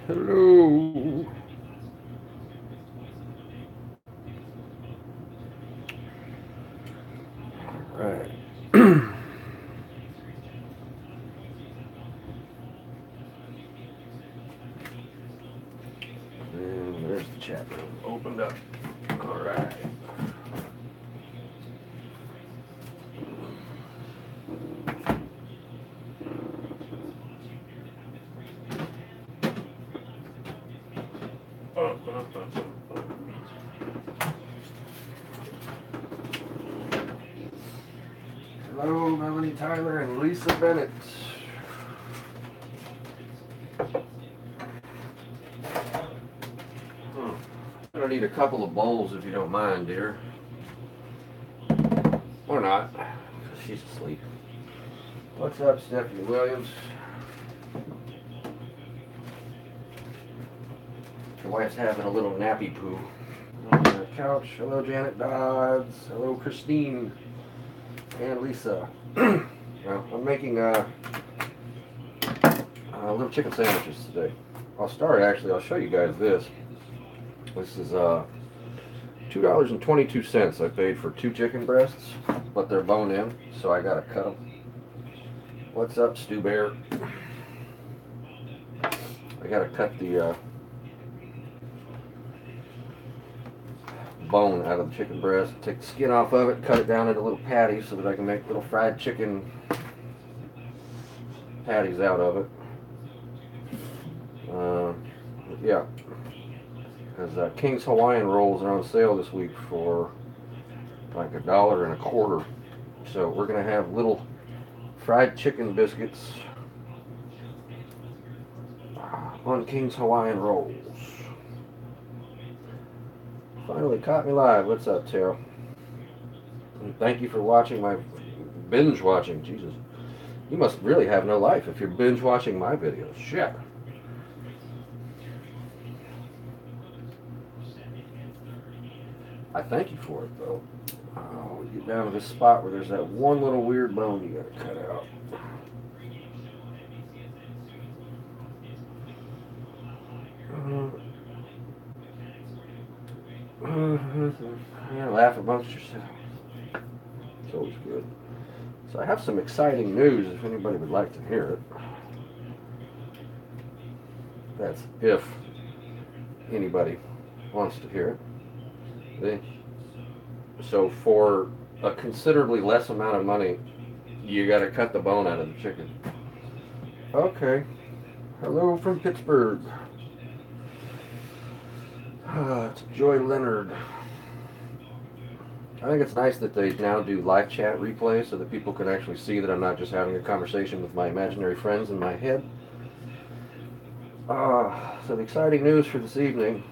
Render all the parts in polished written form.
Hello. Right. And there's the chat room opened up. All right. Hello, Melanie Tyler and Lisa Bennett. I'm gonna need a couple of bowls if you don't mind, dear. Or not. She's asleep. What's up, Stephanie Williams? Your wife's having a little nappy poo. On the couch. Hello, Janet Dodds. Hello, Christine and Lisa. Well, I'm making little chicken sandwiches today. I'll start actually. I'll show you guys this. This is $2.22 I paid for 2 chicken breasts, but they're bone in, so I gotta cut them. What's up, Stu Bear? I gotta cut the bone out of the chicken breast, take the skin off of it, cut it down into little patties so that I can make little fried chicken patties out of it. Yeah, because King's Hawaiian rolls are on sale this week for like $1.25. So we're gonna have little fried chicken biscuits on King's Hawaiian rolls. Finally caught me live. What's up, Tara? And thank you for watching my binge watching. Jesus, you must really have no life if you're binge watching my videos. Shit. I thank you for it, though. Oh, we get down to this spot where there's that one little weird bone you gotta cut out. Yeah, laugh amongst yourselves. It's always good. So I have some exciting news if anybody would like to hear it. That's if anybody wants to hear it. So for a considerably less amount of money, you got to cut the bone out of the chicken. Okay. Hello from Pittsburgh. It's Joy Leonard. I think it's nice that they now do live chat replays so that people can actually see that I'm not just having a conversation with my imaginary friends in my head. So the exciting news for this evening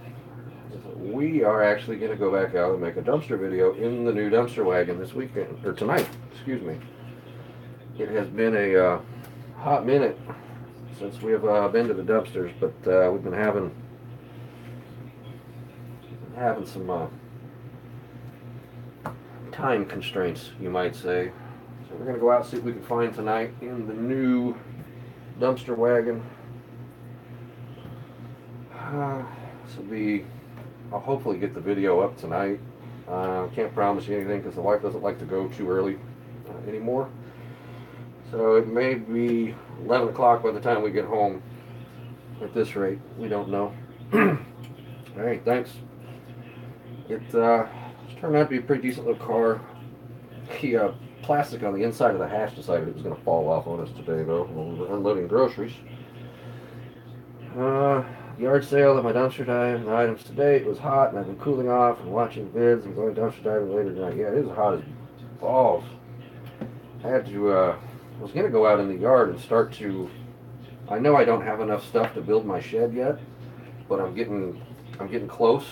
is that we are actually going to go back out and make a dumpster video in the new dumpster wagon this weekend, or tonight, excuse me. It has been a hot minute since we have been to the dumpsters, but we've been having some time constraints, you might say. So we're going to go out and see what we can find tonight in the new dumpster wagon. I'll hopefully get the video up tonight. Can't promise you anything because the wife doesn't like to go too early anymore. So it may be 11 o'clock by the time we get home. At this rate, we don't know. Alright, thanks. It's turned out to be a pretty decent little car. The plastic on the inside of the hatch decided it was going to fall off on us today, though, when we were unloading groceries. Yard sale at my dumpster diving items today. It was hot, and I've been cooling off and watching vids and going dumpster diving later tonight. Yeah, it is hot as balls. I had to, I was going to go out in the yard and start to, I know I don't have enough stuff to build my shed yet, but I'm getting close.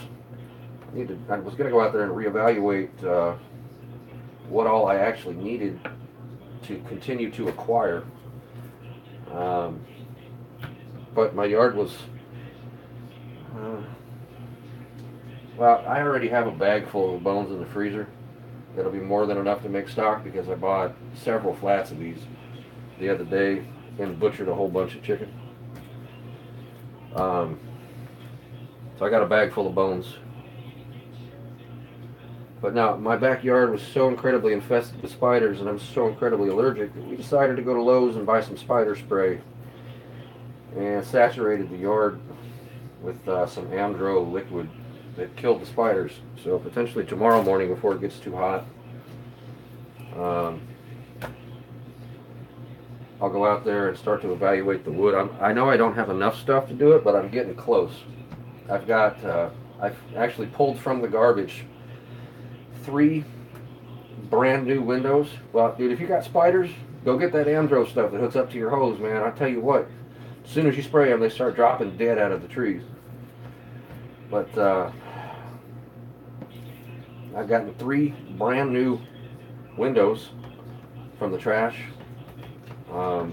I was going to go out there and reevaluate what all I actually needed to continue to acquire. But my yard was, well, I already have a bag full of bones in the freezer. That'll be more than enough to make stock because I bought several flats of these the other day and butchered a whole bunch of chicken. Um, so I got a bag full of bones. But now my backyard was so incredibly infested with spiders, and I'm so incredibly allergic that we decided to go to Lowe's and buy some spider spray and saturated the yard with some Amdro liquid that killed the spiders. So potentially tomorrow morning, before it gets too hot, um, I'll go out there and start to evaluate the wood. I know I don't have enough stuff to do it, but I'm getting close. I've actually pulled from the garbage 3 brand new windows. Well, dude, if you got spiders, go get that Amdro stuff that hooks up to your hose, man. I tell you what, as soon as you spray them, they start dropping dead out of the trees. But I've gotten 3 brand new windows from the trash. I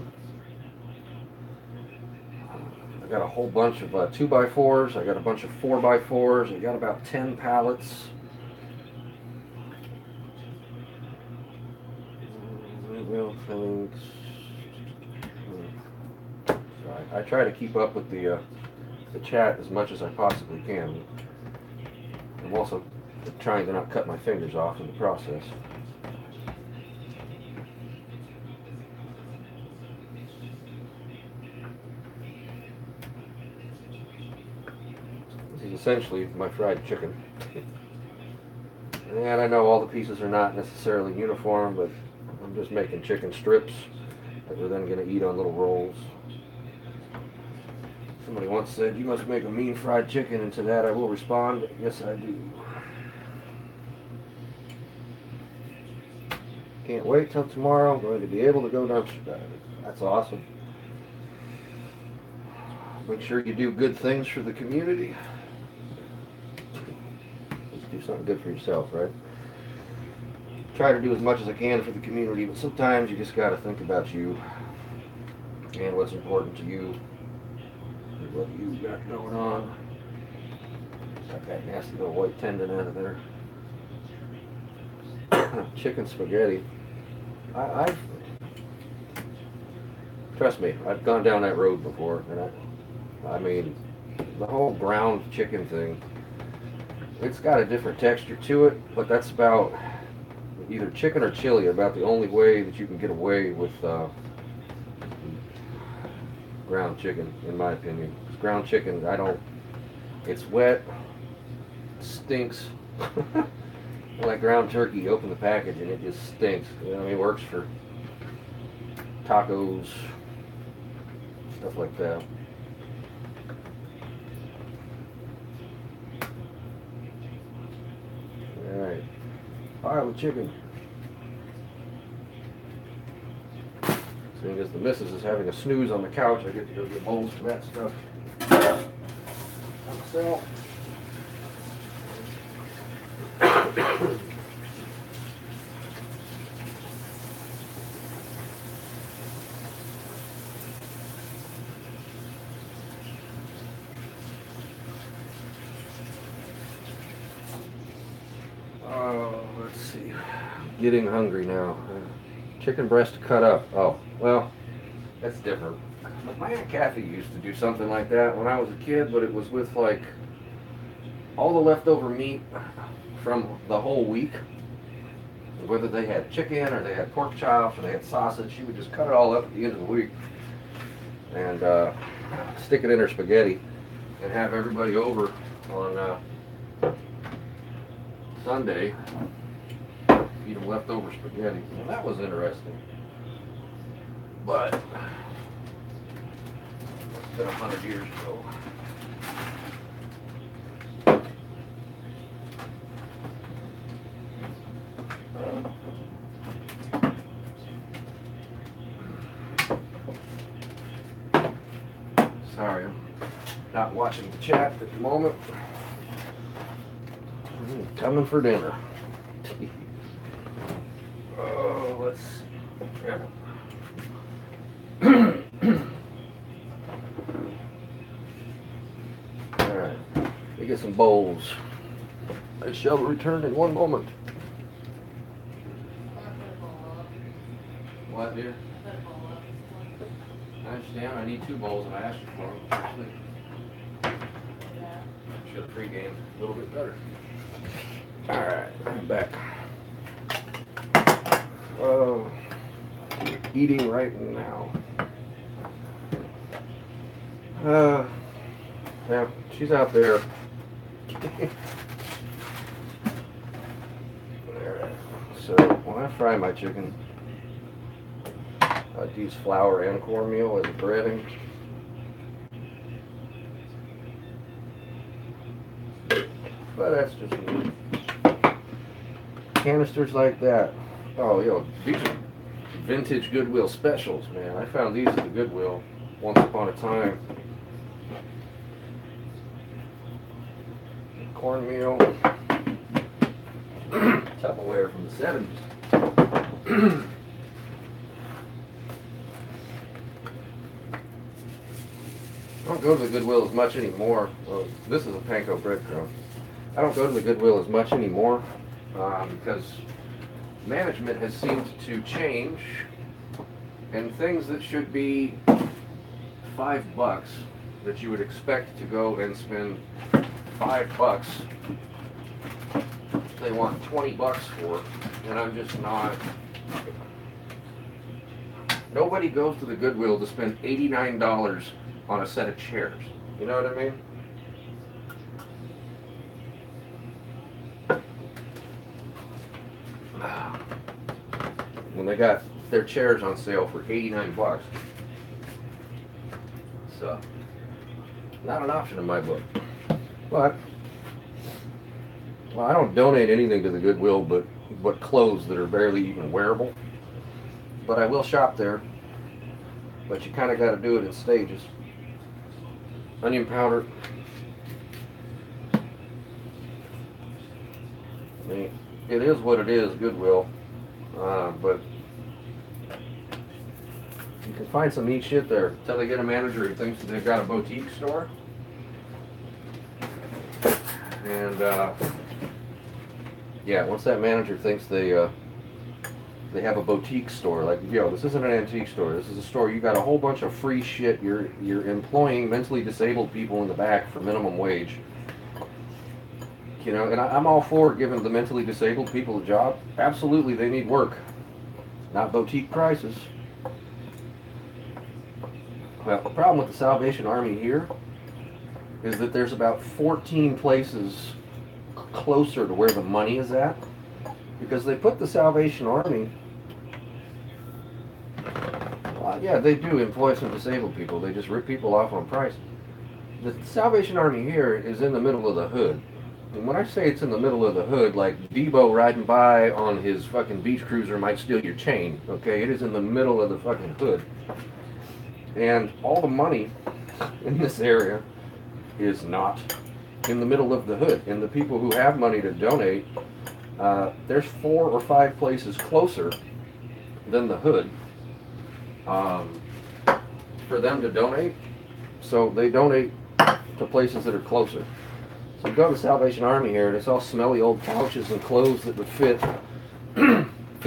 got a whole bunch of 2x4s. I got a bunch of 4x4s. I got about 10 pallets. I try to keep up with the chat as much as I possibly can. I'm also trying to not cut my fingers off in the process. This is essentially my fried chicken. And I know all the pieces are not necessarily uniform, but I'm just making chicken strips that we're then going to eat on little rolls. Somebody once said, "You must make a mean fried chicken," and to that I will respond, yes I do. Can't wait till tomorrow. I'm going to be able to go dumpster diving. That's awesome. Make sure you do good things for the community. Let's do something good for yourself, right? Try to do as much as I can for the community, but sometimes you just got to think about you and what's important to you. What you got going on. Got that nasty little white tendon out of there. Chicken spaghetti. I've trust me, I've gone down that road before, and I mean, the whole ground chicken thing. It's got a different texture to it, but that's about either chicken or chili. About the only way that you can get away with ground chicken, in my opinion. Ground chicken, it's wet, stinks. Like ground turkey, you open the package and it just stinks. You know what I mean? It works for tacos, stuff like that. Alright, pile of chicken. Seeing as the missus is having a snooze on the couch, I get to go get bowls for that stuff myself. Let's see. Getting hungry now. Chicken breast cut up. Oh, well, that's different. My Aunt Kathy used to do something like that when I was a kid, but it was with like all the leftover meat from the whole week. Whether they had chicken or they had pork chops or they had sausage, she would just cut it all up at the end of the week and stick it in her spaghetti and have everybody over on Sunday eat them leftover spaghetti. Well, that was interesting. But it's been 100 years ago. Sorry, I'm not watching the chat at the moment. Coming for dinner. Oh, let's see. Alright, let me get some bowls. I shall return in one moment. What, dear? I understand. I need 2 bowls and I asked you for them. should have pregame a little bit better. Alright, I'm back. Eating right now. Yeah, she's out there. So when I fry my chicken, I use flour and cornmeal as a breading. But that's just me. Canisters like that. Oh, these are vintage Goodwill specials, man. I found these at the Goodwill once upon a time. Cornmeal. Tupperware from the 70s. I don't go to the Goodwill as much anymore. Well, this is a panko breadcrumb. I don't go to the Goodwill as much anymore because management has seemed to change, and things that should be $5 that you would expect to go and spend $5, they want $20 for, and I'm just not. Nobody goes to the Goodwill to spend $89 on a set of chairs. You know what I mean? When they got their chairs on sale for $89. So, not an option in my book. But, well, I don't donate anything to the Goodwill but clothes that are barely even wearable. But I will shop there. But you kind of got to do it in stages. Onion powder. I mean, it is what it is, Goodwill. But you can find some neat shit there until they get a manager who thinks that they've got a boutique store. And yeah, once that manager thinks they have a boutique store, like, this isn't an antique store. This is a store you got a whole bunch of free shit. You're employing mentally disabled people in the back for minimum wage. And I'm all for giving the mentally disabled people a job. Absolutely, they need work. Not boutique prices. Well, the problem with the Salvation Army here is that there's about 14 places closer to where the money is at, because they put the Salvation Army, yeah, they do employ some disabled people. They just rip people off on price. The Salvation Army here is in the middle of the hood. And when I say it's in the middle of the hood, like Debo riding by on his fucking beach cruiser might steal your chain, okay? It is in the middle of the fucking hood. And all the money in this area is not in the middle of the hood. And the people who have money to donate, there's 4 or 5 places closer than the hood for them to donate. So they donate to places that are closer. So you go to the Salvation Army here, and it's all smelly old couches and clothes that would fit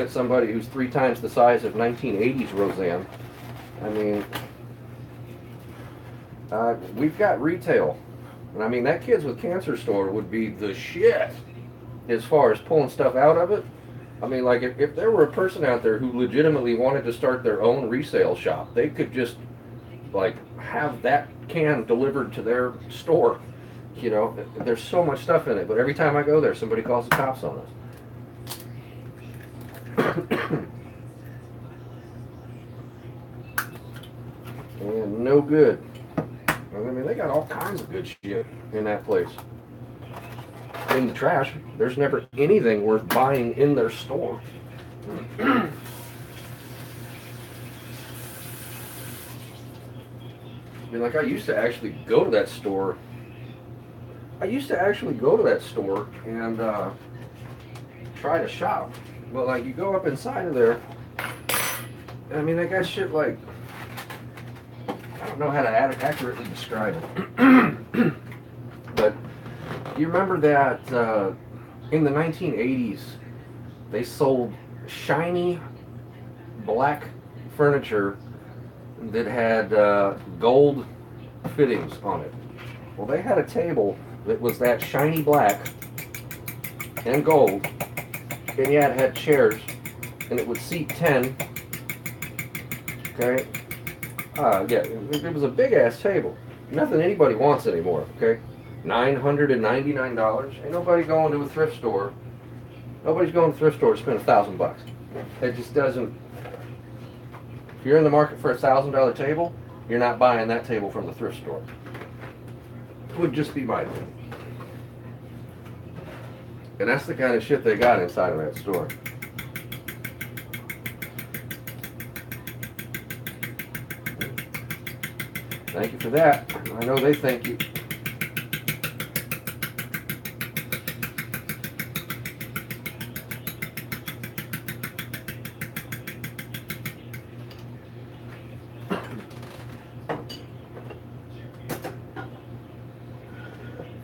somebody who's 3 times the size of 1980s Roseanne. I mean, we've got retail. And I mean, that Kids with Cancer store would be the shit as far as pulling stuff out of it. I mean, like, if there were a person out there who legitimately wanted to start their own resale shop, they could just, like, have that can delivered to their store. There's so much stuff in it, but every time I go there, somebody calls the cops on us. And no good. I mean, they got all kinds of good shit in that place. In the trash, there's never anything worth buying in their store. I mean, like, I used to actually go to that store. And try to shop. But, like, you go up inside of there, I mean, they got shit like, I don't know how to accurately describe it. But you remember that in the 1980s, they sold shiny black furniture that had gold fittings on it. Well, they had a table that was that shiny black and gold, and yeah, it had chairs, and it would seat 10. Okay, yeah, it was a big ass table. Nothing anybody wants anymore. Okay, $999. Ain't nobody going to a thrift store. Nobody's going to a thrift store to spend $1,000. It just doesn't. If you're in the market for $1,000 table, you're not buying that table from the thrift store. Would just be my opinion. And that's the kind of shit they got inside of that store. Thank you for that. I know they thank you.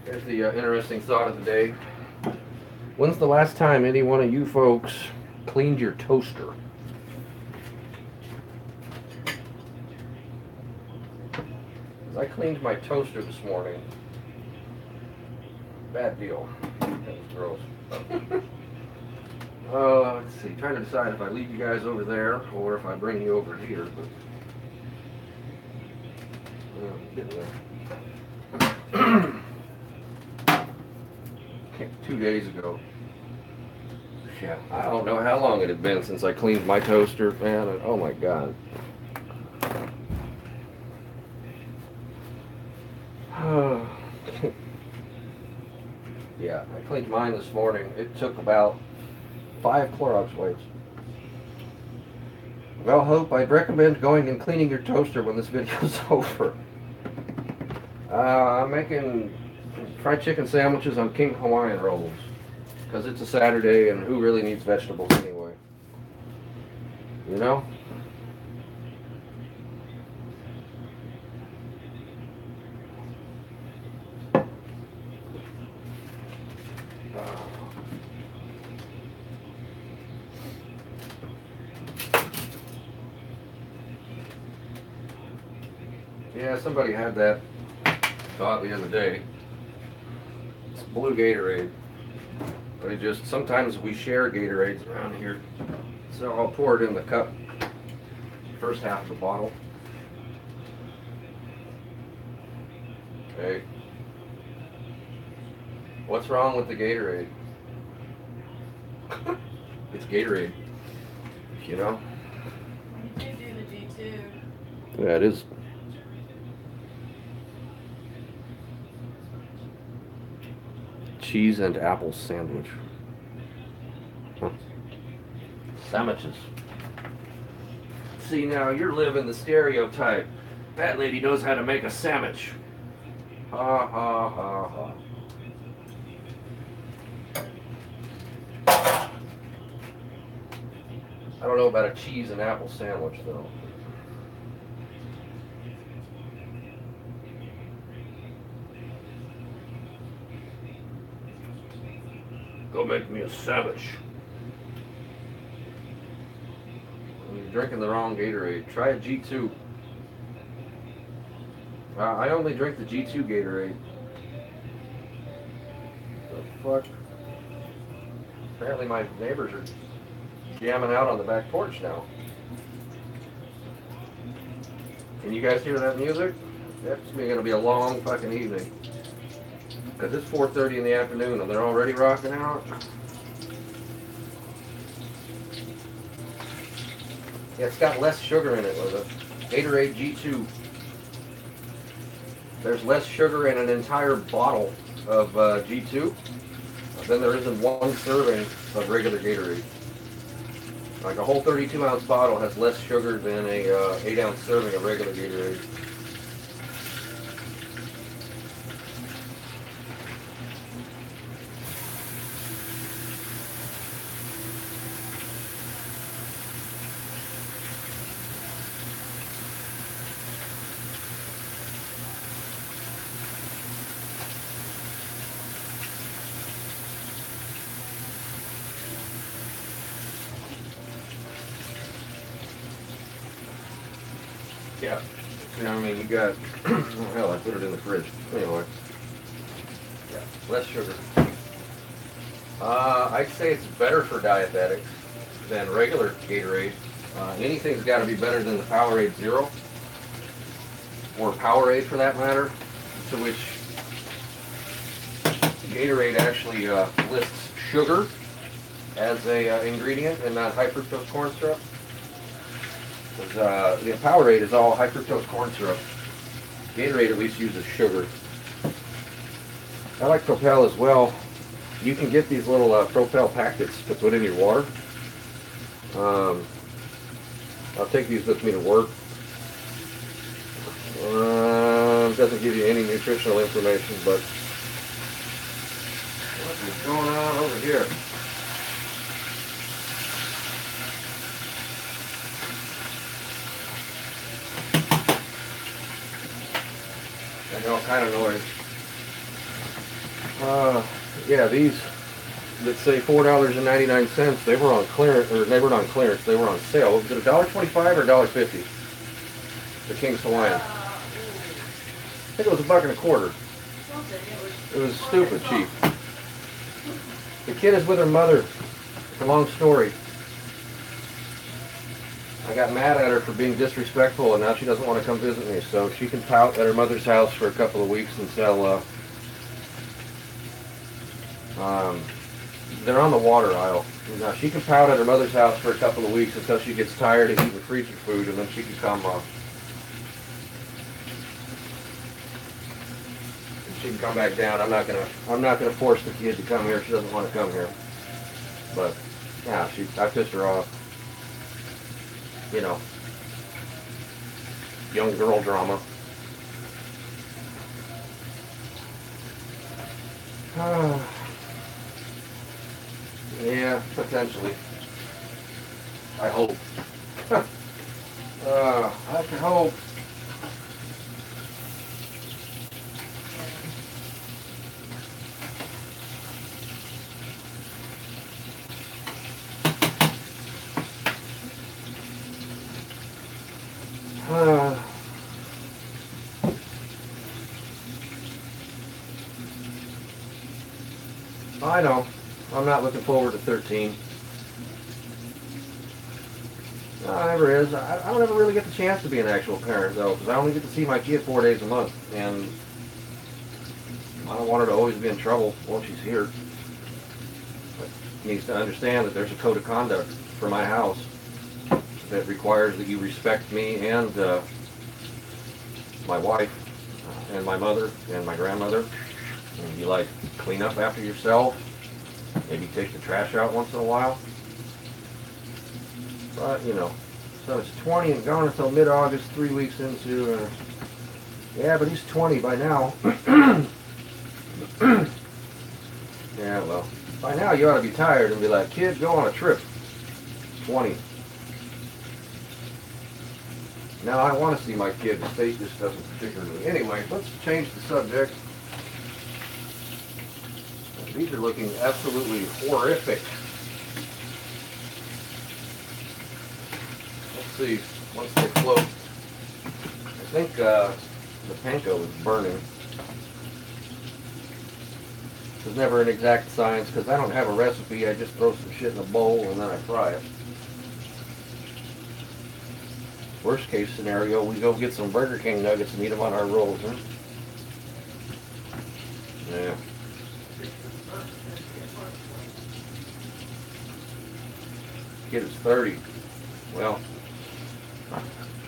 Here's the interesting thought of the day. When's the last time any one of you folks cleaned your toaster? I cleaned my toaster this morning. Bad deal. That was gross. Let's see. Trying to decide if I leave you guys over there or if I bring you over here. But, 2 days ago. Yeah, I don't know how long it had been since I cleaned my toaster, man. And, oh my God. Yeah, I cleaned mine this morning. It took about 5 Clorox wipes. Well, Hope, I'd recommend going and cleaning your toaster when this video's over. I'm making fried chicken sandwiches on King Hawaiian rolls because it's a Saturday and who really needs vegetables anyway? You know? Yeah, somebody had that thought the other day. It's blue Gatorade. But it just, sometimes we share Gatorades around here. So I'll pour it in the cup. First half of the bottle. Okay. What's wrong with the Gatorade? It's Gatorade. You know? You can do the G2. Yeah, it is. Cheese and apple sandwich. Huh. Sandwiches. See, now you're living the stereotype. That lady knows how to make a sandwich. Ha ha ha ha. I don't know about a cheese and apple sandwich though. Go make me a sandwich. You're drinking the wrong Gatorade. Try a G2. I only drink the G2 Gatorade. The fuck? Apparently my neighbors are jamming out on the back porch now. Can you guys hear that music? That's going to be a long fucking evening. Because it's 4:30 in the afternoon and they're already rocking out. Yeah, it's got less sugar in it with a Gatorade G2. There's less sugar in an entire bottle of G2 than there is in one serving of regular Gatorade. Like a whole 32-ounce bottle has less sugar than a 8-ounce serving of regular Gatorade. Yeah. You know, I mean, you got, oh hell, I put it in the fridge. Anyway. Yeah, less sugar. I'd say it's better for diabetics than regular Gatorade. Anything's got to be better than the Powerade Zero, or Powerade for that matter, to which Gatorade actually lists sugar as a ingredient and not high fructose corn syrup. Because the Powerade is all high fructose corn syrup. Gatorade at least uses sugar. I like Propel as well. You can get these little Propel packets to put in your water. I'll take these with me to work. Doesn't give you any nutritional information, but what is going on over here? Making all kind of noise. Yeah, these that say $4.99, they were on clearance, or they weren't on clearance, they were on sale. Was it $1.25 or $1.50? The King's Hawaiian. I think it was $1.25. It was stupid cheap. The kid is with her mother. It's a long story. I got mad at her for being disrespectful, and now she doesn't want to come visit me, so she can pout at her mother's house for a couple of weeks until they're on the water aisle. Now she can pout at her mother's house for a couple of weeks until she gets tired of eating freezer food, and then she can come she can come back down. I'm not gonna force the kid to come here. She doesn't want to come here. But yeah, I pissed her off. You know, young girl drama. Yeah, potentially. I hope. I can hope. I know. I'm not looking forward to 13. No, it never is. I don't ever really get the chance to be an actual parent, though, because I only get to see my kid 4 days a month, and I don't want her to always be in trouble while she's here. But she needs to understand that there's a code of conduct for my house that requires that you respect me and my wife and my mother and my grandmother. And you like clean up after yourself. Maybe take the trash out once in a while. But, you know, so it's 20 and gone until mid-August, 3 weeks into, yeah, but he's 20 by now. Yeah, well, by now you ought to be tired and be like, kid, go on a trip. 20. Now I want to see my kid. The state just doesn't particularly. Anyway, let's change the subject. These are looking absolutely horrific. Let's see, once they float. I think the panko is burning. There's never an exact science because I don't have a recipe. I just throw some shit in a bowl and then I fry it. Worst case scenario, we go get some Burger King nuggets and eat them on our rolls, huh? Yeah. Kid is 30. Well,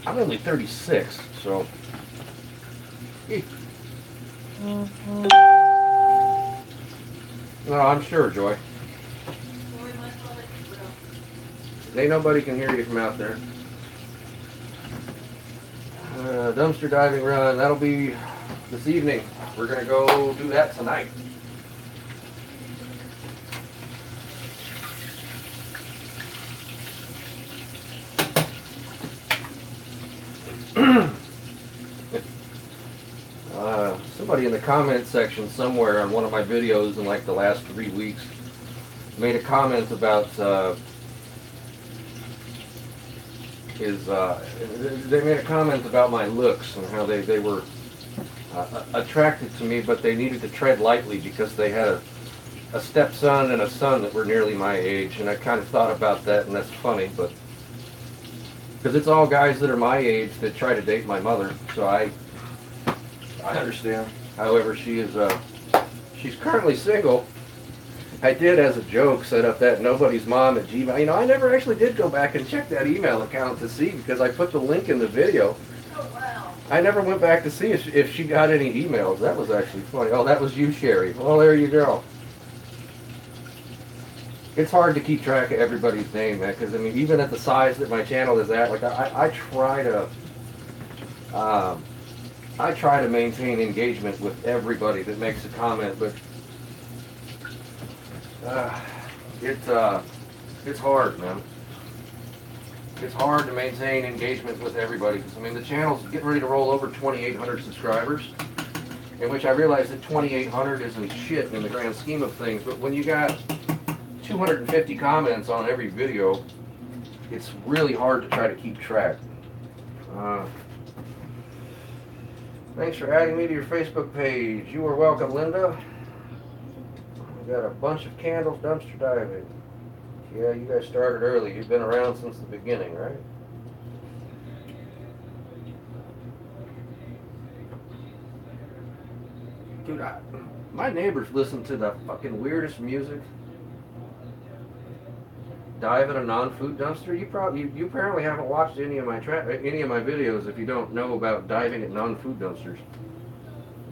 I'm only 36, so. No, I'm sure, Joy. Ain't nobody can hear you from out there. Dumpster diving run, that'll be this evening. We're gonna go do that tonight. Somebody in the comment section somewhere on one of my videos in like the last 3 weeks made a comment about they made a comment about my looks and how they were attracted to me, but they needed to tread lightly because they had a stepson and a son that were nearly my age, and I kind of thought about that, and that's funny, but because it's all guys that are my age that try to date my mother, so I understand. However, she's currently single. I did, as a joke, set up that nobody's mom at Gmail. You know, I never actually did go back and check that email account to see, because I put the link in the video. Oh, wow. I never went back to see if she got any emails. That was actually funny. Oh, that was you, Sherry. Well, there you go. It's hard to keep track of everybody's name, man, because, I mean, even at the size that my channel is at, like, I try to maintain engagement with everybody that makes a comment, but it's hard, man. It's hard to maintain engagement with everybody, because, I mean, the channel's getting ready to roll over 2,800 subscribers, in which I realize that 2,800 isn't shit in the grand scheme of things, but when you got 250 comments on every video, it's really hard to try to keep track. Thanks for adding me to your Facebook page. You are welcome, Linda. We got a bunch of candles dumpster diving. Yeah, you guys started early. You've been around since the beginning, right? Dude, my neighbors listen to the fucking weirdest music. Dive in a non-food dumpster. You apparently haven't watched any of my videos if you don't know about diving at non-food dumpsters.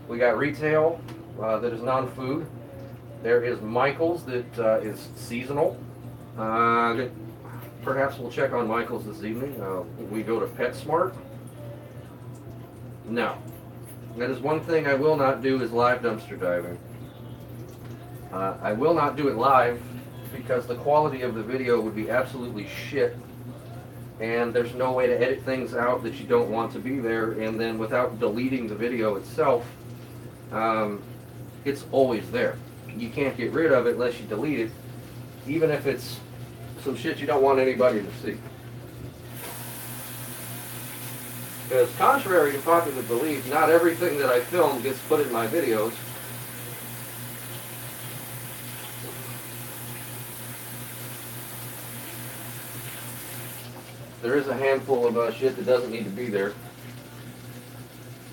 We got retail that is non-food. There is Michael's that is seasonal. Perhaps we'll check on Michael's this evening. We go to PetSmart. No. That is one thing I will not do, is live dumpster diving. I will not do it live because the quality of the video would be absolutely shit, and there's no way to edit things out that you don't want to be there, and then without deleting the video itself, it's always there. You can't get rid of it unless you delete it, even if it's some shit you don't want anybody to see. Because contrary to popular belief, not everything that I film gets put in my videos. There is a handful of shit that doesn't need to be there.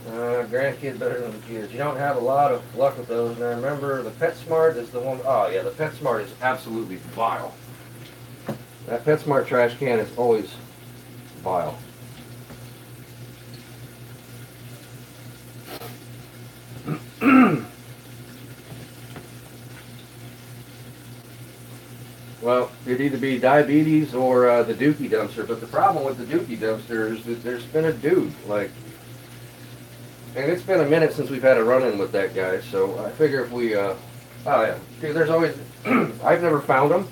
Grandkids better than the kids. You don't have a lot of luck with those. Now remember, the PetSmart is the one. Oh yeah, the PetSmart is absolutely vile. That PetSmart trash can is always vile. Well, it'd either be diabetes or the Dookie dumpster. But the problem with the Dookie dumpster is that there's been a dude, like, and it's been a minute since we've had a run-in with that guy. So I figure if we, oh yeah, dude, there's always, I've never found them.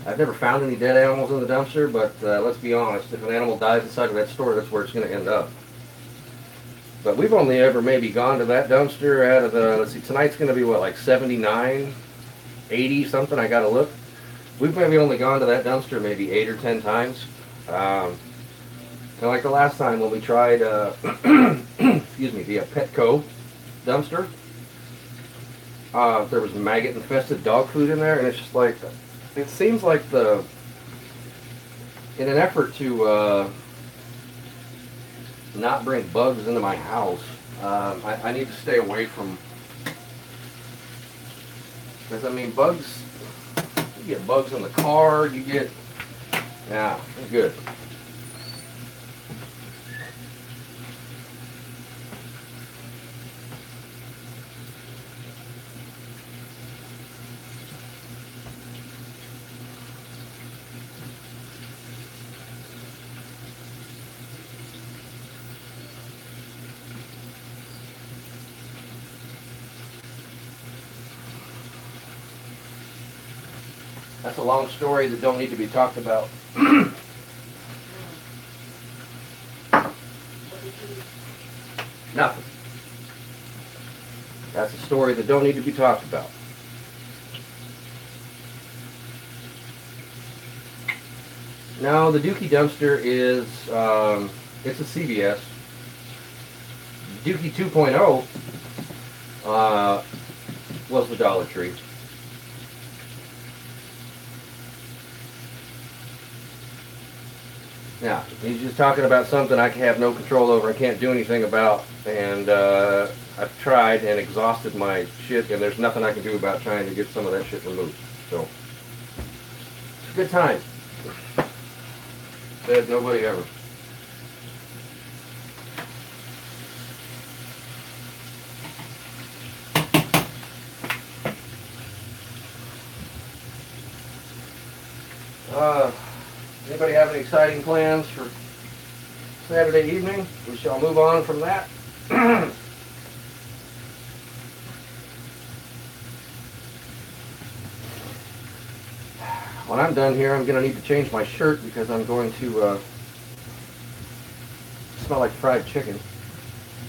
I've never found any dead animals in the dumpster, but let's be honest, if an animal dies inside of that store, that's where it's going to end up. But we've only ever maybe gone to that dumpster out of the, let's see, tonight's going to be what, like 79? 80 something, I gotta look. We've maybe only gone to that dumpster maybe 8 or 10 times. And like the last time when we tried, excuse me, the Petco dumpster, there was maggot infested dog food in there, and it's just like, it seems like in an effort to not bring bugs into my house, I need to stay away from. Because, I mean, bugs, you get bugs in the car, you get, yeah, good. That's a long story that don't need to be talked about. Nothing. That's a story that don't need to be talked about. No, the Dookie dumpster is, it's a CVS. Dookie 2.0 was the Dollar Tree. Now, he's just talking about something I have no control over, I can't do anything about, and I've tried and exhausted my shit, and there's nothing I can do about trying to get some of that shit removed. So, it's a good time. Said nobody ever. Anybody have any exciting plans for Saturday evening? We shall move on from that. When I'm done here, I'm going to need to change my shirt because I'm going to smell like fried chicken.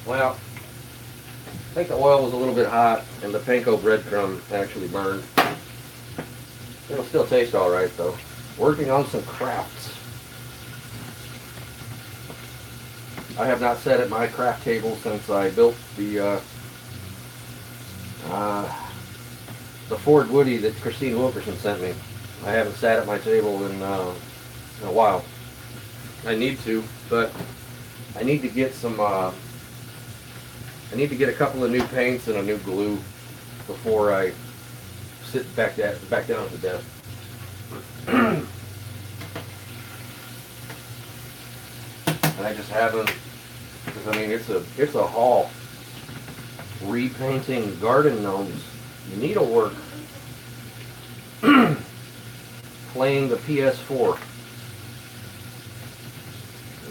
Well, I think the oil was a little bit hot and the panko breadcrumb actually burned. It'll still taste alright though. Working on some crafts. I have not sat at my craft table since I built the Ford Woody that Christine Wilkerson sent me. I haven't sat at my table in a while. I need to, but I need to get some. I need to get a couple of new paints and a new glue before I sit back down at the desk. And I just haven't, because I mean it's a haul. Repainting garden gnomes, needlework, playing the PS4,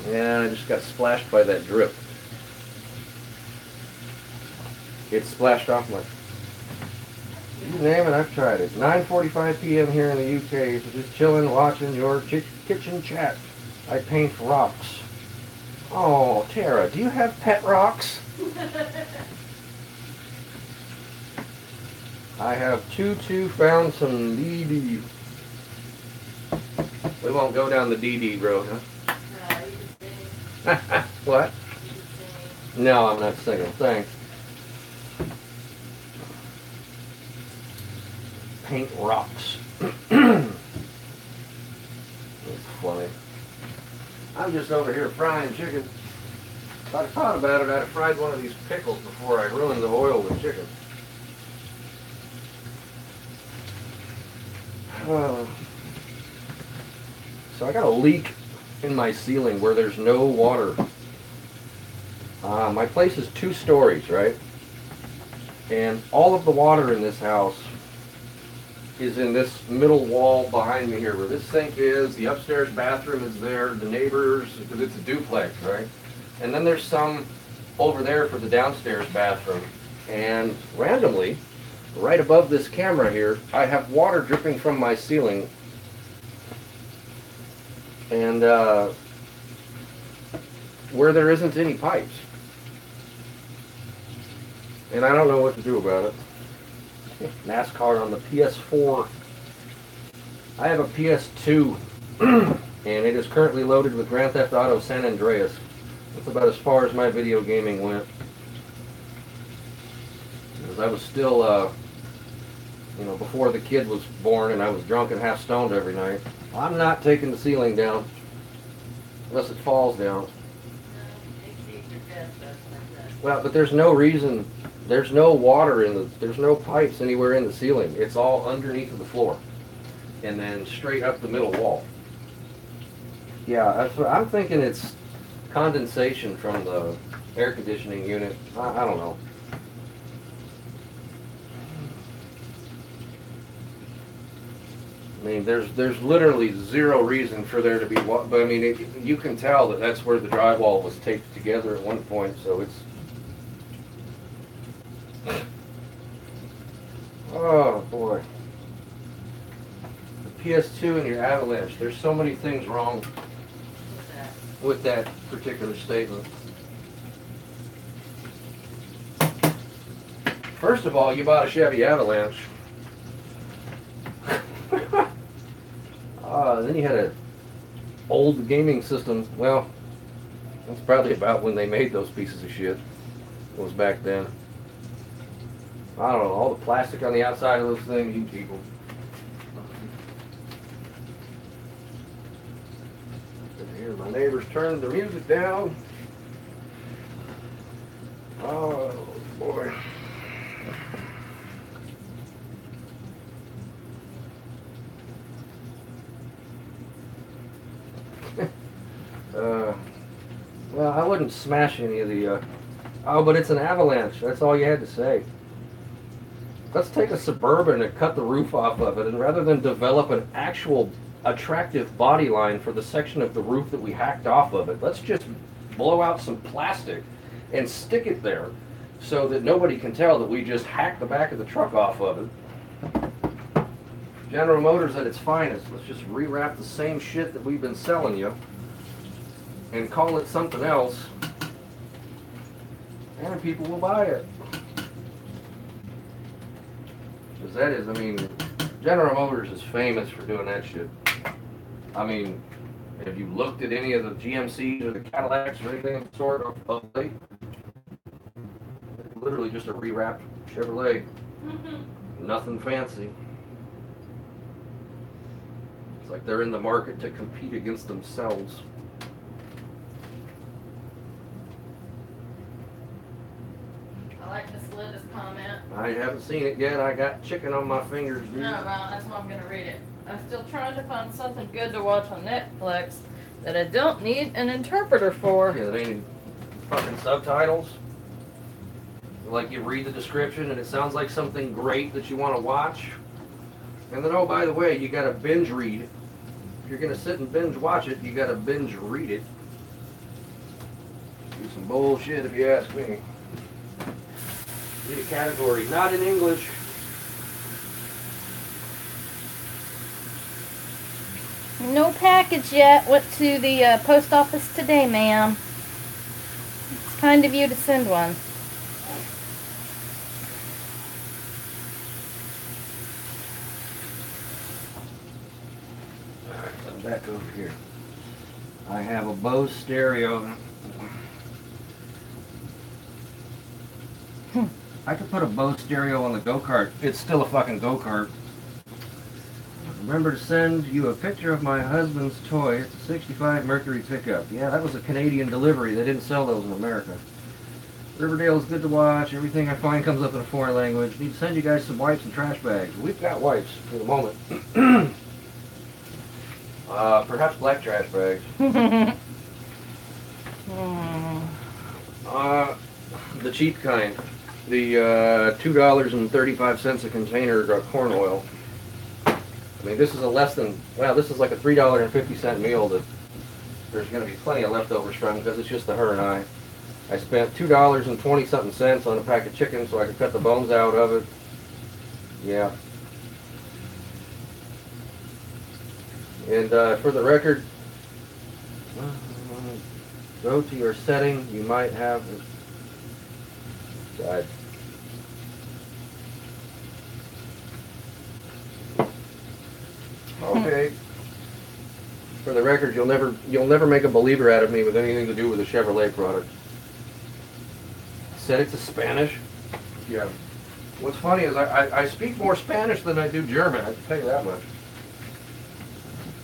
and I just got splashed by that drip. It splashed off my. You name it, I've tried it. 9:45 p.m. here in the UK, so just chilling, watching your kitchen chat. I paint rocks. Oh, Tara, do you have pet rocks? I have Tutu found some DD. We won't go down the DD road, huh? No, you can sing. What? You can sing. No, I'm not singing. Thanks. Paint rocks. That's funny. I'm just over here frying chicken. If I'd thought about it, I'd have fried one of these pickles before I ruined the oil with chicken. So I got a leak in my ceiling where there's no water. My place is 2 stories, right? And all of the water in this house is in this middle wall behind me here where this sink is, the upstairs bathroom is there, the neighbors, because it's a duplex, right? And then there's some over there for the downstairs bathroom. And randomly, right above this camera here, I have water dripping from my ceiling. And where there isn't any pipes. And I don't know what to do about it. NASCAR on the PS4. I have a PS2, and it is currently loaded with Grand Theft Auto San Andreas. That's about as far as my video gaming went. Because I was still, before the kid was born and I was drunk and half stoned every night. I'm not taking the ceiling down, unless it falls down. No, they keep your death best like that. Well, but there's no reason. There's no water there's no pipes anywhere in the ceiling. It's all underneath of the floor. And then straight up the middle wall. Yeah, I'm thinking it's condensation from the air conditioning unit. I don't know. I mean, there's literally zero reason for there to be water. But I mean, you can tell that that's where the drywall was taped together at one point, so it's... Oh boy. The PS2 and your Avalanche. There's so many things wrong with that particular statement. First of all, you bought a Chevy Avalanche. Then you had an old gaming system. Well, that's probably about when they made those pieces of shit. was back then. I don't know, all the plastic on the outside of those things, you people. Here, my neighbors turned their music down. Oh, boy. Well, I wouldn't smash any of the, oh, but it's an avalanche. That's all you had to say. Let's take a Suburban and cut the roof off of it, and rather than develop an actual attractive body line for the section of the roof that we hacked off of it, let's just blow out some plastic and stick it there so that nobody can tell that we just hacked the back of the truck off of it. General Motors at its finest. Let's just rewrap the same shit that we've been selling you and call it something else, and people will buy it. Because that is, I mean, General Motors is famous for doing that shit. I mean, have you looked at any of the GMCs or the Cadillacs or anything of the sort of late? Literally just a rewrapped Chevrolet. Nothing fancy. It's like they're in the market to compete against themselves. I like Miss Linda's comment. I haven't seen it yet. I got chicken on my fingers, dude. No, well, that's why I'm gonna read it. I'm still trying to find something good to watch on Netflix that I don't need an interpreter for. Yeah, there ain't fucking subtitles. Like you read the description and it sounds like something great that you want to watch. And then, oh, by the way, you gotta binge read. If you're gonna sit and binge watch it, you gotta binge read it. Do some bullshit if you ask me. Read a category, not in English. No package yet. Went to the post office today, ma'am. It's kind of you to send one. Alright, come back over here. I have a Bose stereo. I could put a Bose stereo on the go-kart. It's still a fucking go-kart. Remember to send you a picture of my husband's toy. It's a 65 Mercury pickup. Yeah, that was a Canadian delivery. They didn't sell those in America. Riverdale is good to watch. Everything I find comes up in a foreign language. Need to send you guys some wipes and trash bags. We've got wipes for the moment. Perhaps black trash bags. The cheap kind. The $2.35 a container corn oil. I mean, this is a less than, well, this is like a $3.50 meal that there's going to be plenty of leftovers from because it's just the her and I. I spent $2.20 something cents on a pack of chicken so I could cut the bones out of it. Yeah. And for the record, go to your setting. You might have died. Okay. For the record, you'll never make a believer out of me with anything to do with a Chevrolet product. Said it's a Spanish. Yeah. What's funny is I speak more Spanish than I do German. I can tell you that much.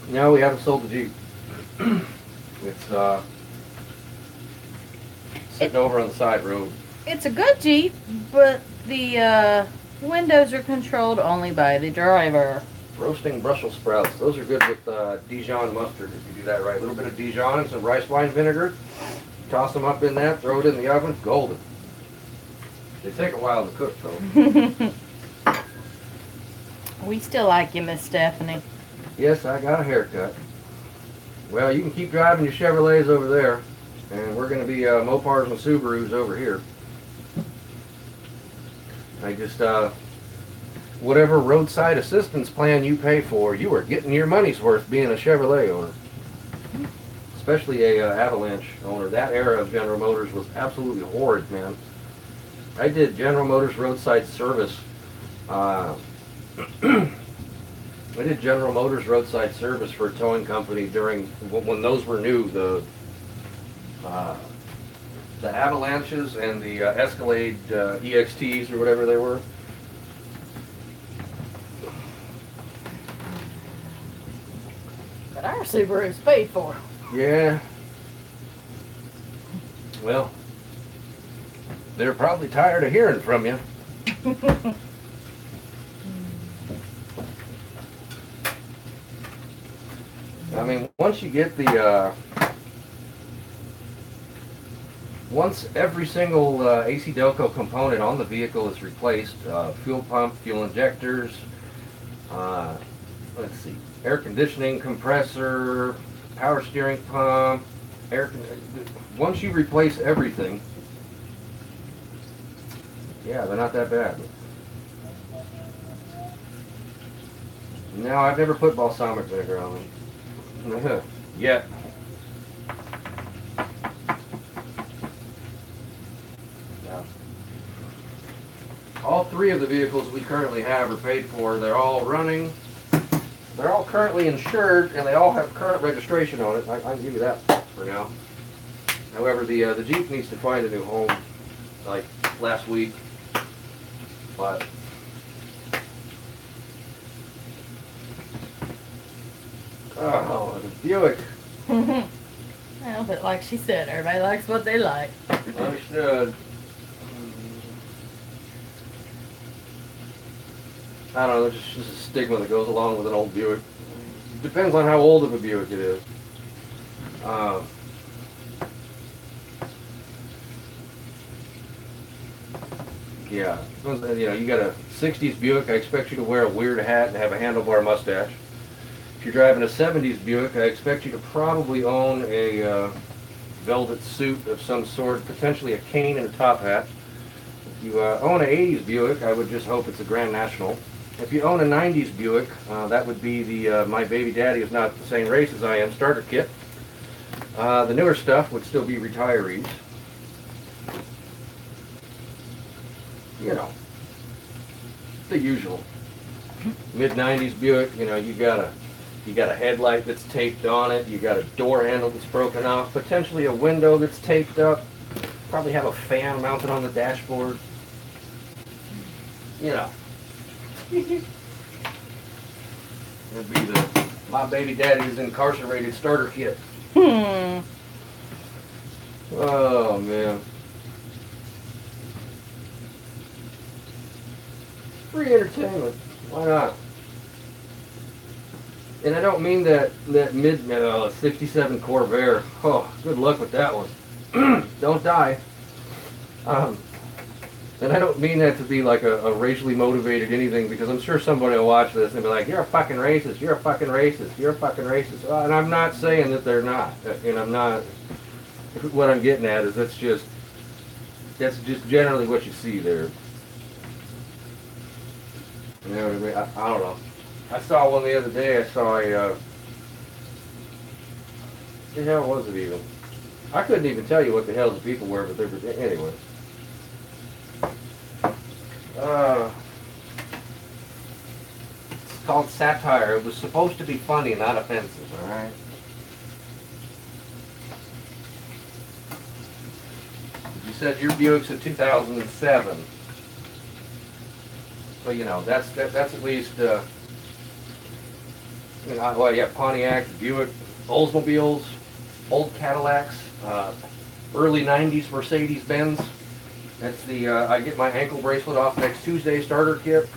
No, we haven't sold the Jeep. It's sitting over on the side road. It's a good Jeep, but the windows are controlled only by the driver. Roasting Brussels sprouts. Those are good with Dijon mustard if you do that right. A little bit of Dijon and some rice wine vinegar. Toss them up in that, throw it in the oven, golden. They take a while to cook though. We still like you, Miss Stephanie. Yes, I got a haircut. Well, you can keep driving your Chevrolets over there, and we're going to be Mopars and Subarus over here. I just, whatever roadside assistance plan you pay for, you are getting your money's worth being a Chevrolet owner. Especially a Avalanche owner. That era of General Motors was absolutely horrid, man. I did General Motors roadside service. I did General Motors roadside service for a towing company during when those were new. The the Avalanches and the Escalade EXTs or whatever they were. But our Subaru's paid for. Yeah. Well, they're probably tired of hearing from you. I mean, once you get the, once every single AC Delco component on the vehicle is replaced, fuel pump, fuel injectors, let's see, air conditioning, compressor, power steering pump, once you replace everything, yeah, they're not that bad. No, I've never put balsamic vinegar on them. Yet. Yeah. All three of the vehicles we currently have are paid for. They're all running. They're all currently insured, and they all have current registration on it. I can give you that for now. However, the Jeep needs to find a new home, like last week. But oh, the Buick. Well, but like she said, everybody likes what they like. Understood. I don't know, there's just a stigma that goes along with an old Buick. Depends on how old of a Buick it is. Yeah, you know, you got a 60s Buick, I expect you to wear a weird hat and have a handlebar mustache. If you're driving a 70s Buick, I expect you to probably own a velvet suit of some sort, potentially a cane and a top hat. If you own an 80s Buick, I would just hope it's a Grand National. If you own a 90s Buick, that would be the My Baby Daddy is Not the Same Race as I Am starter kit. The newer stuff would still be retirees. You know, the usual. Mid-90s Buick, you know, you got a headlight that's taped on it, you got a door handle that's broken off, potentially a window that's taped up, probably have a fan mounted on the dashboard. You know. It'd be the My Baby Daddy's Incarcerated starter kit. Oh, man. Free entertainment. Why not? And I don't mean that mid 67 Corvair. Oh, good luck with that one. Don't die. And I don't mean that to be like a racially motivated anything, because I'm sure somebody will watch this and be like, "You're a fucking racist. You're a fucking racist. You're a fucking racist." And I'm not saying that they're not. And I'm not. What I'm getting at is that's just generally what you see there. You know what I mean? I don't know. I saw one the other day. I saw a. What the hell was it even? I couldn't even tell you what the hell the people were, but they were anyway. It's called satire. It was supposed to be funny, not offensive. All right. You said your Buick's a 2007. Well, you know, that's at least, you know, well, yeah, Pontiac, Buick, Oldsmobiles, old Cadillacs, early 90s Mercedes-Benz. That's the, I get my ankle bracelet off next Tuesday starter kit.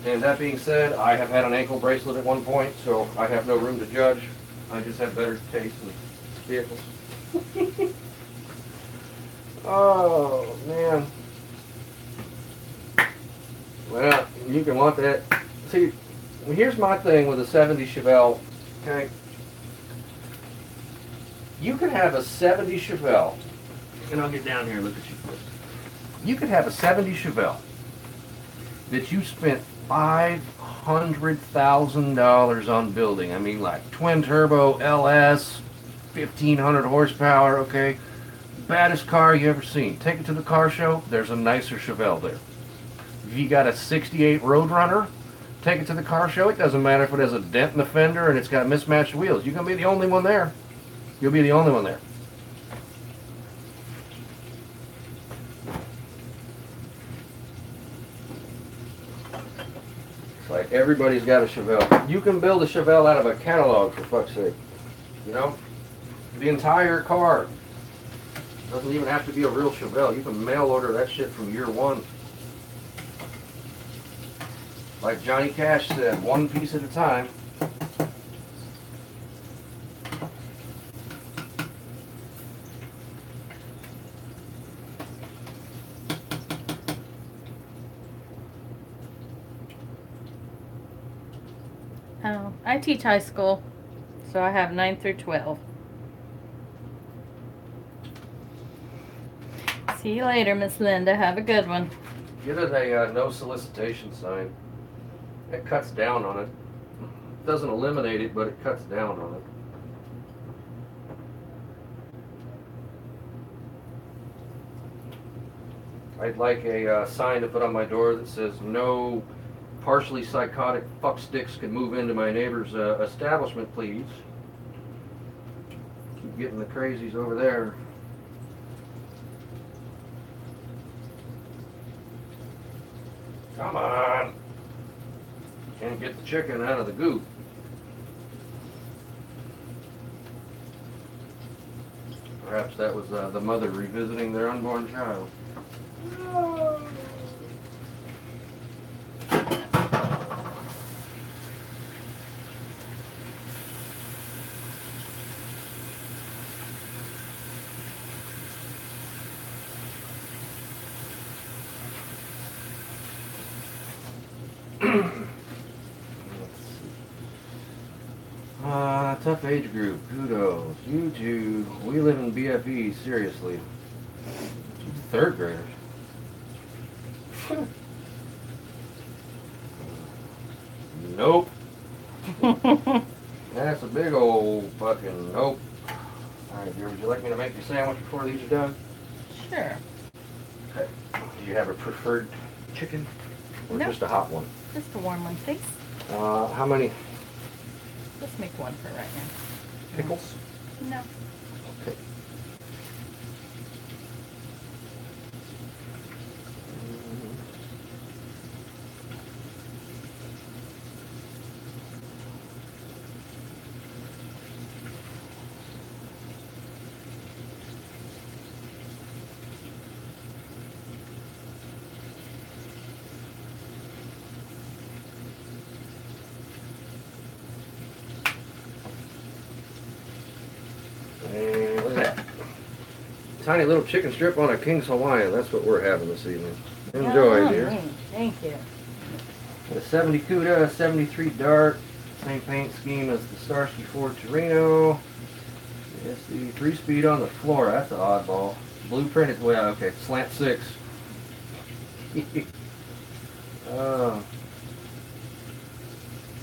And that being said, I have had an ankle bracelet at one point, so I have no room to judge. I just have better taste in vehicles. Oh, man. Well, you can want that. See, here's my thing with a 70 Chevelle, okay? You could have a 70 Chevelle, and I'll get down here and look at you first. You could have a 70 Chevelle that you spent $500,000 on building. I mean, like twin turbo LS, 1500 horsepower, okay? Baddest car you ever seen. Take it to the car show, there's a nicer Chevelle there. If you got a 68 Roadrunner, take it to the car show. It doesn't matter if it has a dent in the fender and it's got mismatched wheels. You're going to be the only one there. You'll be the only one there. Everybody's got a Chevelle. You can build a Chevelle out of a catalog, for fuck's sake. You know? The entire car. Doesn't even have to be a real Chevelle. You can mail order that shit from year one. Like Johnny Cash said, one piece at a time. Oh, I teach high school, so I have 9 through 12. See you later, Miss Linda. Have a good one. Get it a no solicitation sign. It cuts down on it. Doesn't eliminate it, but it cuts down on it. I'd like a sign to put on my door that says no partially psychotic fucksticks can move into my neighbor's establishment, please. Keep getting the crazies over there. Come on. Can't get the chicken out of the goop. Perhaps that was the mother revisiting their unborn child. Tough age group, kudos. You two, we live in BFE, seriously. Third graders. Nope. That's a big old fucking nope. Alright, dear, would you like me to make your sandwich before these are done? Sure. Okay. Do you have a preferred chicken? Or No. just a hot one? Just a warm one, please. How many Let's make one for right now. pickles? No. Okay. And look at that. Tiny little chicken strip on a King's Hawaiian. That's what we're having this evening. Enjoy, dear. Thank you. The 70 Cuda, 73 Dart, same paint scheme as the Starsky Ford Torino. It's the 3-speed on the floor. That's an oddball. Blueprint is well, okay. Slant 6.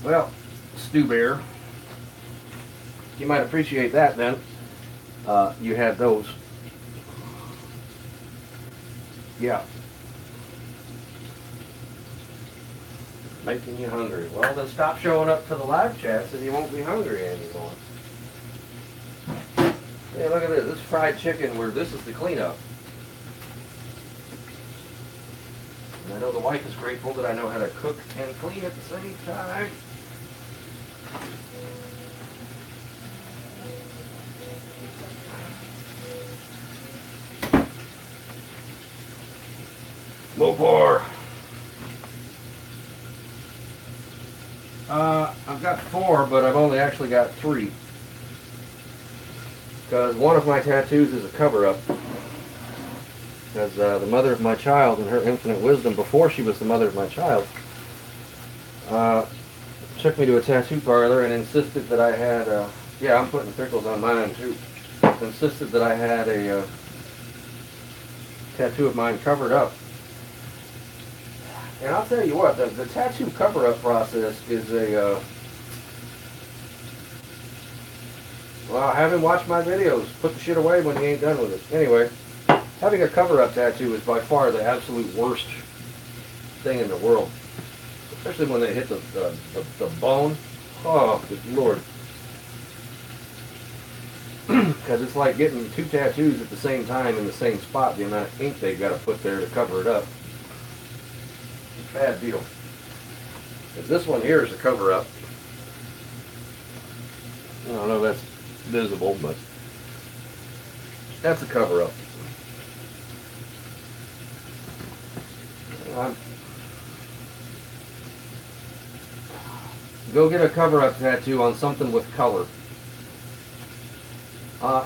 Well, Stu Bear, you might appreciate that then. You had those. Yeah. Making you hungry. Well, then stop showing up to the live chats and you won't be hungry anymore. Hey, look at this. This fried chicken, where this is the cleanup. And I know the wife is grateful that I know how to cook and clean at the same time. Mopar. I've got 4, but I've only actually got 3. Because one of my tattoos is a cover-up. Because the mother of my child, in her infinite wisdom, before she was the mother of my child, took me to a tattoo parlor and insisted that I had, yeah, I'm putting pickles on mine too, insisted that I had a tattoo of mine covered up. And I'll tell you what, the tattoo cover-up process is a, well, have him watch my videos. Put the shit away when he ain't done with it. Anyway, having a cover-up tattoo is by far the absolute worst thing in the world. Especially when they hit the bone. Oh, good Lord. Because it's like getting 2 tattoos at the same time in the same spot, the amount of ink they've got to put there to cover it up. Bad deal. 'Cause this one here is a cover-up. I don't know if that's visible, but that's a cover-up. Go get a cover-up tattoo on something with color.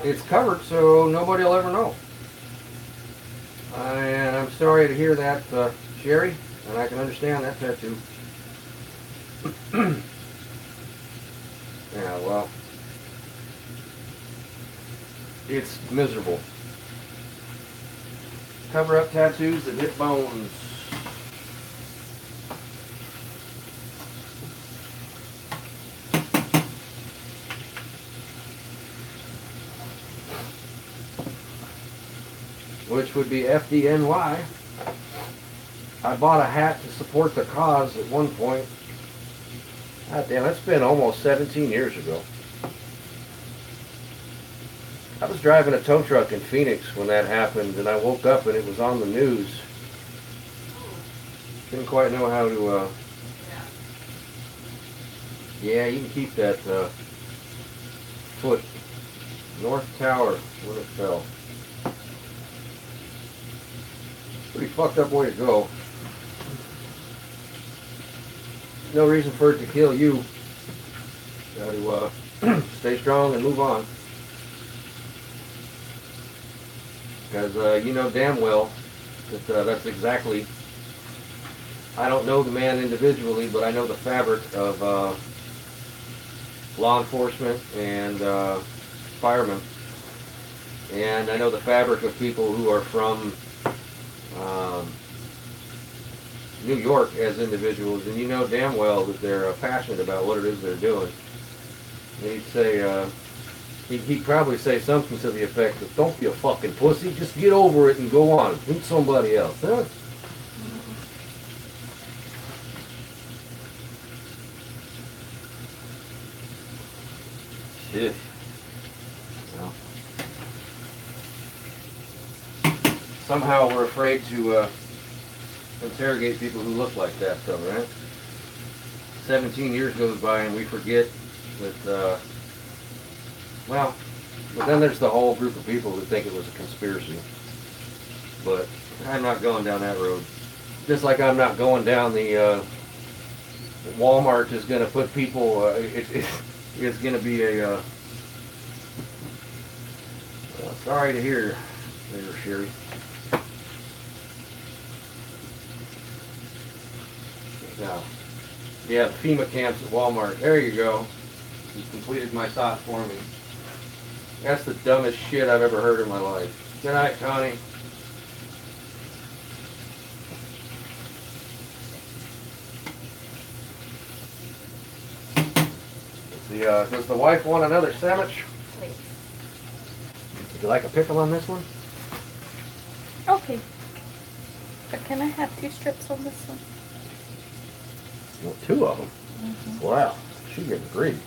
It's covered, so nobody will ever know. And I'm sorry to hear that, Sherry, and I can understand that tattoo. Yeah, well, it's miserable. Cover-up tattoos that hit bones. Which would be FDNY. I bought a hat to support the cause at one point. God damn, that's been almost 17 years ago. I was driving a tow truck in Phoenix when that happened, and I woke up and it was on the news. Didn't quite know how to, yeah, you can keep that, foot. North Tower, when it fell. Pretty fucked up way to go. No reason for it to kill you. Got to stay strong and move on. Because you know damn well that that's exactly. I don't know the man individually, but I know the fabric of law enforcement and firemen, and I know the fabric of people who are from New York as individuals, and you know damn well that they're passionate about what it is they're doing. And he'd say, he'd probably say something to the effect of, "Don't be a fucking pussy, just get over it and go on, meet somebody else." Huh? Shit. Well, somehow we're afraid to interrogate people who look like that, though, right? 17 years goes by and we forget that, well, but then there's the whole group of people that think it was a conspiracy. But I'm not going down that road. Just like I'm not going down the, Walmart is going to put people, it's going to be a, sorry to hear there, Sherry. Now, yeah, the FEMA camps at Walmart. There you go. You completed my thought for me. That's the dumbest shit I've ever heard in my life. Good night, Connie. Does the wife want another sandwich? Please. Would you like a pickle on this one? Okay. But can I have 2 strips on this one? Well, 2 of them. Mm-hmm. Wow, she's getting greedy.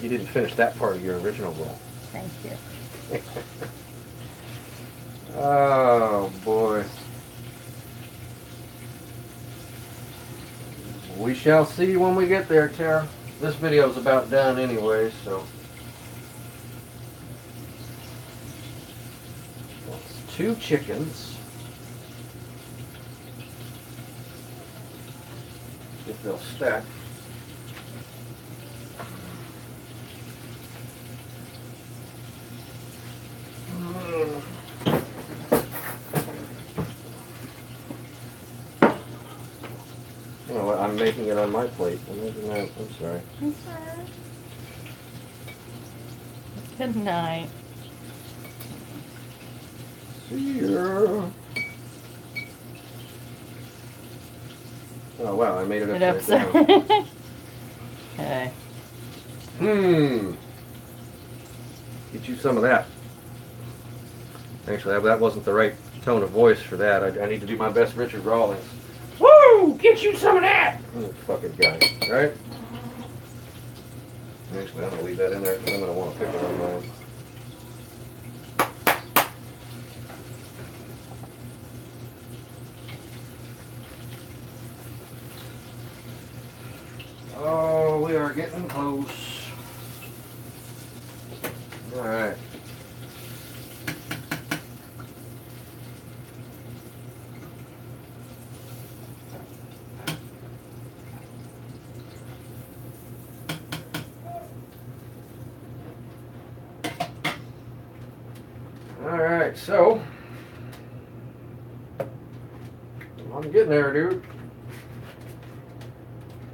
You didn't finish that part of your original roll. Thank you. Oh boy. We shall see when we get there, Tara. This video's about done anyway, so. That's 2 chickens. If they'll stack. Oh, I'm making it on my plate. I'm making that. I'm sorry. Good night. See ya. Oh wow, I made it upside down. Okay. Get you some of that. Actually, that wasn't the right tone of voice for that. I need to do my best Richard Rawlings. Woo! Get you some of that! Fucking guy, right? Actually, I'm going to leave that in there because I'm going to want to pick it on mine. Alright. Alright, so I'm getting there, dude.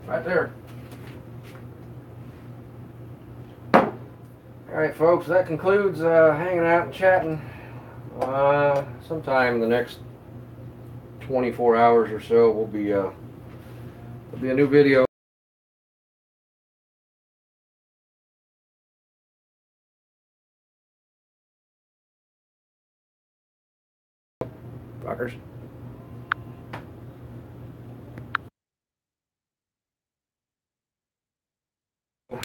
Right there. Alright, folks, that concludes hanging out and chatting. Sometime in the next 24 hours or so, there'll be a new video. Fuckers.